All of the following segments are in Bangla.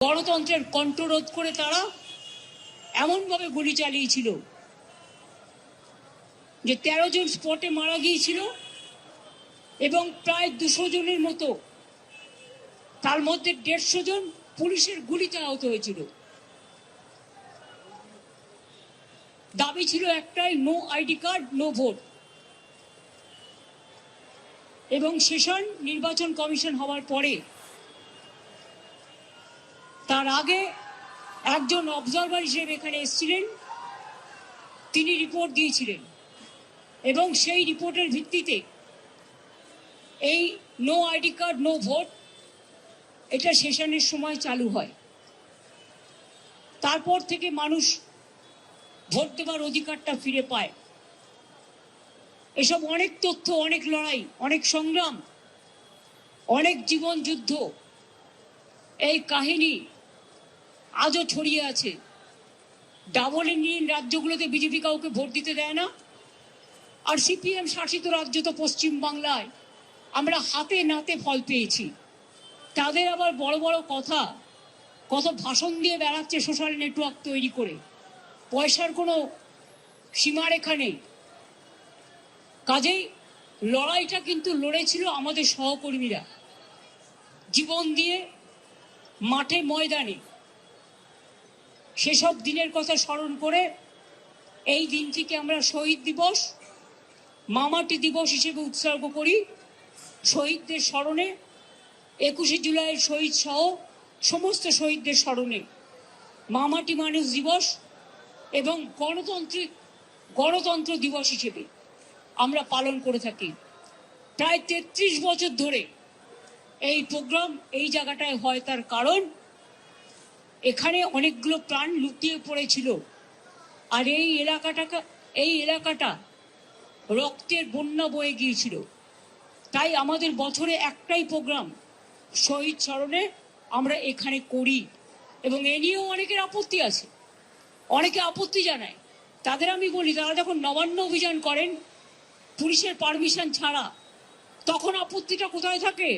গণতন্ত্রের কণ্ঠরোধ করে তারা এমনভাবে গুলি চালিয়েছিল যে 13 জন স্পটে মারা গিয়েছিল এবং প্রায় 200 জনের মতো, তার মধ্যে 150 জন পুলিশের গুলিতে আহত হয়েছিল। দাবি ছিল একটাই, no ID card, no vote. এবং সেশন নির্বাচন কমিশন হওয়ার পরে, তার আগে একজন অবজারভার হিসেবে এখানে এসেছিলেন, তিনি রিপোর্ট দিয়েছিলেন এবং সেই রিপোর্টের ভিত্তিতে এই no ID card, no vote এটা সেশনের সময় চালু হয়। তারপর থেকে মানুষ ভোট দেওয়ার অধিকারটা ফিরে পায়। এসব অনেক তথ্য, অনেক লড়াই, অনেক সংগ্রাম, অনেক জীবন যুদ্ধ, এই কাহিনী আজও ছড়িয়ে আছে। ডাবল ইঞ্জিন রাজ্যগুলোতে বিজেপি কাউকে ভোট দিতে দেয় না, আর সিপিএম শাসিত রাজ্য তো পশ্চিম বাংলায় আমরা হাতে নাতে ফল পেয়েছি। তাদের আবার বড় বড় কথা, কত ভাষণ দিয়ে বেড়াচ্ছে সোশ্যাল নেটওয়ার্ক তৈরি করে, পয়সার কোনো সীমারেখা নেই। কাজেই লড়াইটা কিন্তু লড়েছিল আমাদের সহকর্মীরা জীবন দিয়ে, মাঠে ময়দানে। সেসব দিনের কথা স্মরণ করে এই দিনটিকে আমরা শহীদ দিবস, মামাটি দিবস হিসেবে উৎসর্গ করি। শহীদদের স্মরণে, 21শে জুলাইয়ের শহীদ সহ সমস্ত শহীদদের স্মরণে মামাটি মানুষ দিবস এবং গণতন্ত্র দিবস হিসেবে আমরা পালন করে থাকি। প্রায় 33 বছর ধরে এই প্রোগ্রাম এই জায়গাটায় হয়, তার কারণ এখানে অনেকগুলো প্রাণ লুকিয়ে পড়েছিল। আর এই এলাকাটা রক্তের বন্যা বয়ে গিয়েছিল। তাই আমাদের বছরে একটাই প্রোগ্রাম শহীদ স্মরণে আমরা এখানে করি। এবং এ নিয়েও অনেকের আপত্তি আছে, অনেকে আপত্তি জানায়। তাদের আমি বলি, তারা যখন নবান্ন অভিযান করেন পুলিশের পারমিশন ছাড়া, তখন আপত্তিটা কোথায় থাকে?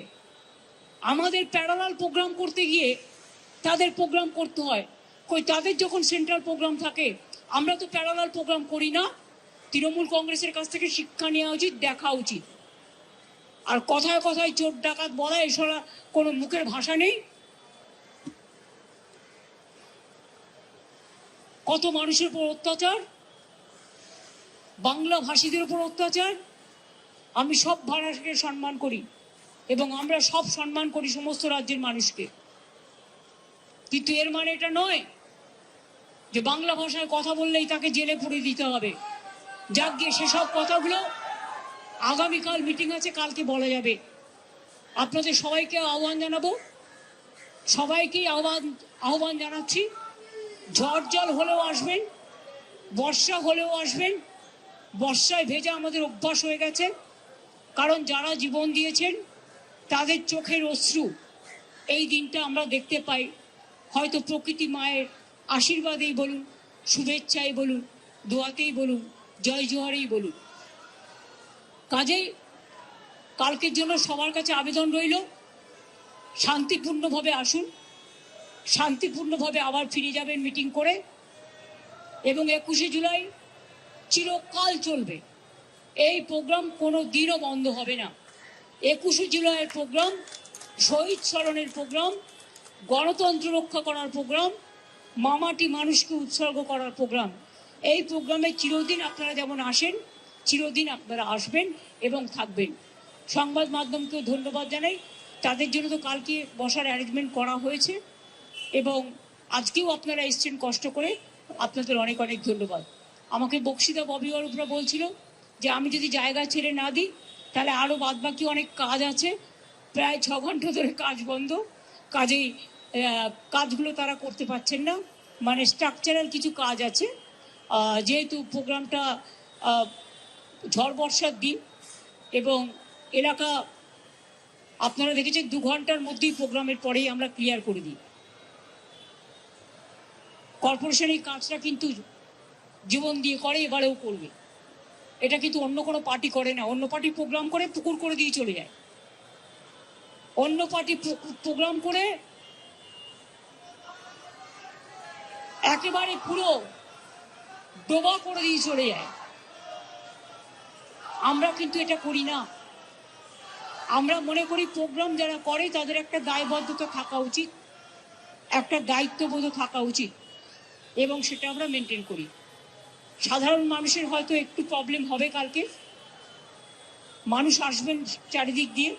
আমাদের প্যারালাল প্রোগ্রাম করতে গিয়ে তাদের প্রোগ্রাম করতে হয়। কই, তাদের যখন সেন্ট্রাল প্রোগ্রাম থাকে, আমরা তো প্যারালাল প্রোগ্রাম করি না। তৃণমূল কংগ্রেসের কাছ থেকে শিক্ষা নেওয়া উচিত, দেখা উচিত। আর কথায় কথায় চোর ডাকাত বলা, এসব কোনো মুখের ভাষা নেই। কত মানুষের উপর অত্যাচার, বাংলা ভাষীদের উপর অত্যাচার। আমি সব ভাষাকে সম্মান করি এবং আমরা সব সম্মান করি সমস্ত রাজ্যের মানুষকে, কিন্তু এর মানে এটা নয় যে বাংলা ভাষায় কথা বললেই তাকে জেলে পুরে দিতে হবে। যাক গিয়ে, সেসব কথাগুলো আগামীকাল মিটিং আছে, কালকে বলা যাবে। আপনাদের সবাইকে আহ্বান জানাবো, সবাইকেই আহ্বান জানাচ্ছি, ঝড় জল হলেও আসবেন, বর্ষা হলেও আসবেন। বর্ষায় ভেজা আমাদের অভ্যাস হয়ে গেছে, কারণ যারা জীবন দিয়েছেন তাদের চোখের অশ্রু এই দিনটা আমরা দেখতে পাই। হয়তো প্রকৃতি মায়ের আশীর্বাদেই বলুন, শুভেচ্ছাই বলুন, দোয়াতেই বলুন, জয় জোহারেই বলুন। কাজেই কালকের জন্য সবার কাছে আবেদন রইল, শান্তিপূর্ণভাবে আসুন, শান্তিপূর্ণভাবে আবার ফিরে যাবেন মিটিং করে। এবং 21শে জুলাই চিরকাল চলবে এই প্রোগ্রাম, কোনো দিনও বন্ধ হবে না। 21শে জুলাইয়ের প্রোগ্রাম শহীদ স্মরণের প্রোগ্রাম, গণতন্ত্র রক্ষা করার প্রোগ্রাম, মামাটি মানুষকে উৎসর্গ করার প্রোগ্রাম। এই প্রোগ্রামে চিরদিন আপনারা যেমন আসেন, চিরদিন আপনারা আসবেন এবং থাকবেন। সংবাদ মাধ্যমকেও ধন্যবাদ জানাই, তাদের জন্য তো কালকে বসার অ্যারেঞ্জমেন্ট করা হয়েছে এবং আজকেও আপনারা এসছেন কষ্ট করে, আপনাদের অনেক অনেক ধন্যবাদ। আমাকে বক্সিতা ববি অরূপরা বলছিল যে আমি যদি জায়গা ছেড়ে না দিই তাহলে আরও বাদবাকি অনেক কাজ আছে। প্রায় 6 ঘন্টা ধরে কাজ বন্ধ, কাজেই কাজগুলো তারা করতে পারছেন না। মানে স্ট্রাকচারাল কিছু কাজ আছে, যেহেতু প্রোগ্রামটা ঝড় বর্ষার দিন এবং এলাকা আপনারা দেখেছেন 2 ঘন্টার মধ্যেই প্রোগ্রামের পরেই আমরা ক্লিয়ার করে দিই। কর্পোরেশন এই কাজটা কিন্তু জীবন দিয়ে করে, এবারেও করবে। এটা কিন্তু অন্য কোনো পার্টি করে না। অন্য পার্টি প্রোগ্রাম করে পুকুর করে দিয়ে চলে যায়, অন্য পার্টি প্রোগ্রাম করে একেবারে পুরো ডোবা করে দিয়ে চলে যায়। আমরা কিন্তু এটা করি না। আমরা মনে করি প্রোগ্রাম যারা করে তাদের একটা দায়বদ্ধতা থাকা উচিত, একটা দায়িত্ববোধ থাকা উচিত, এবং সেটা আমরা মেনটেন করি। সাধারণ মানুষের হয়তো একটু প্রবলেম হবে কালকে, মানুষ আসবেন চারিদিক দিয়ে।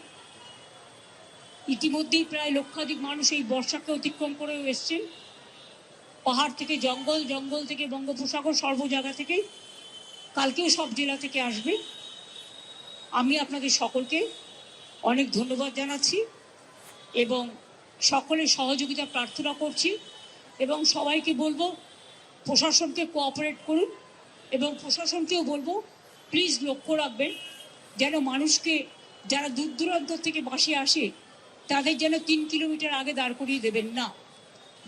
ইতিমধ্যেই প্রায় লক্ষাধিক মানুষ এই বর্ষাকে অতিক্রম করে এসছেন, পাহাড় থেকে জঙ্গল, জঙ্গল থেকে বঙ্গোপসাগর, সর্ব জায়গা থেকে। কালকেও সব জেলা থেকে আসবে। আমি আপনাদের সকলকে অনেক ধন্যবাদ জানাচ্ছি এবং সকলের সহযোগিতা প্রার্থনা করছি, এবং সবাইকে বলবো প্রশাসনকে কোঅপারেট করুন, এবং প্রশাসনকেও বলবো প্লিজ লক্ষ্য রাখবেন যেন মানুষকে, যারা দূর দূরান্ত থেকে বাসে আসে তাদের যেন 3 কিলোমিটার আগে দাঁড় করিয়ে দেবেন না।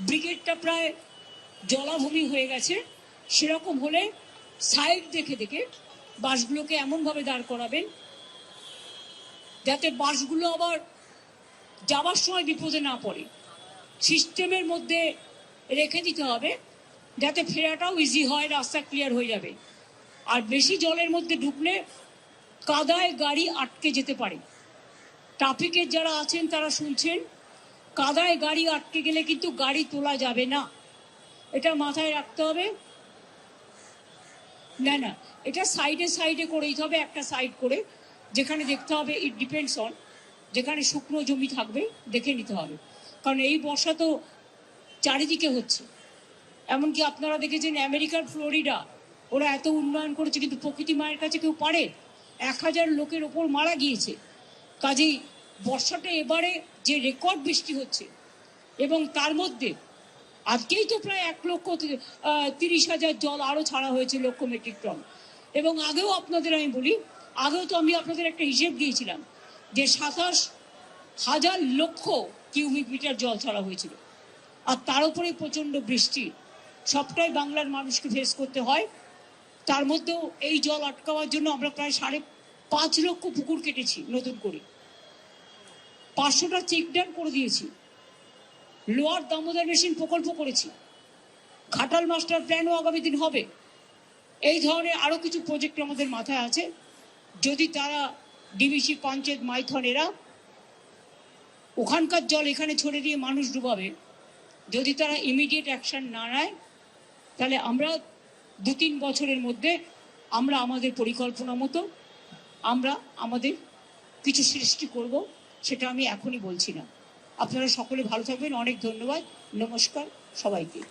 ব্রিগেডটা প্রায় জলাভূমি হয়ে গেছে, সেরকম হলে সাইড দেখে দেখে বাসগুলোকে এমনভাবে দাঁড় করাবেন যাতে বাসগুলো আবার যাবার সময় বিপদে না পড়ে। সিস্টেমের মধ্যে রেখে দিতে হবে যাতে ফেরাটাও ইজি হয়, রাস্তা ক্লিয়ার হয়ে যাবে। আর বেশি জলের মধ্যে ঢুকলে কাদায় গাড়ি আটকে যেতে পারে। ট্রাফিকের যারা আছেন তারা শুনছেন, কাদায় গাড়ি আটকে গেলে কিন্তু গাড়ি তোলা যাবে না, এটা মাথায় রাখতে হবে। না না, এটা সাইডে সাইডে করে দিতে হবে, একটা সাইড করে, যেখানে দেখতে হবে, ইট ডিপেন্ডস অন, যেখানে শুকনো জমি থাকবে দেখে নিতে হবে। কারণ এই বর্ষা তো চারিদিকে হচ্ছে। এমনকি আপনারা দেখেছেন আমেরিকার ফ্লোরিডা, ওরা এত উন্নয়ন করেছে কিন্তু প্রকৃতি মায়ের কাছে কেউ পারে? 1000 লোকের ওপর মারা গিয়েছে। কাজেই বর্ষাটা এবারে যে রেকর্ড বৃষ্টি হচ্ছে, এবং তার মধ্যে আজকেই তো প্রায় 1,30,000 জল আরো ছাড়া হয়েছে, লক্ষ মেট্রিক টন। এবং আগেও আপনাদের আমি বলি, আগেও তো আমি আপনাদের একটা হিসেব দিয়েছিলাম যে 27,000 লক্ষ কিউবিক মিটার জল ছাড়া হয়েছিল। আর তার উপরে প্রচন্ড বৃষ্টি, সবটাই বাংলার মানুষকে ফেস করতে হয়। তার মধ্যেও এই জল আটকাওয়ার জন্য আমরা প্রায় 5.5 লক্ষ পুকুর কেটেছি নতুন করে, 500টা চেক ড্যাম করে দিয়েছি, লোয়ার দামোদর মেশিন প্রকল্প করেছি, ঘাটাল মাস্টার প্ল্যানও আগামী দিন হবে। এই ধরনের আরো কিছু প্রজেক্ট আমাদের মাথায় আছে। যদি তারা ডিবিসি, পঞ্চায়েত, মাইথন এরা ওখানকার জল এখানে ছড়ে দিয়ে মানুষ ডুবাবে, যদি তারা ইমিডিয়েট অ্যাকশন না নেয়, তাহলে আমরা 2-3 বছরের মধ্যে আমরা আমাদের পরিকল্পনা মতো আমরা আমাদের কিছু সৃষ্টি করব, সেটা আমি এখনই বলছি না। আপনারা সকলে ভালো থাকবেন। অনেক ধন্যবাদ। নমস্কার সবাইকে।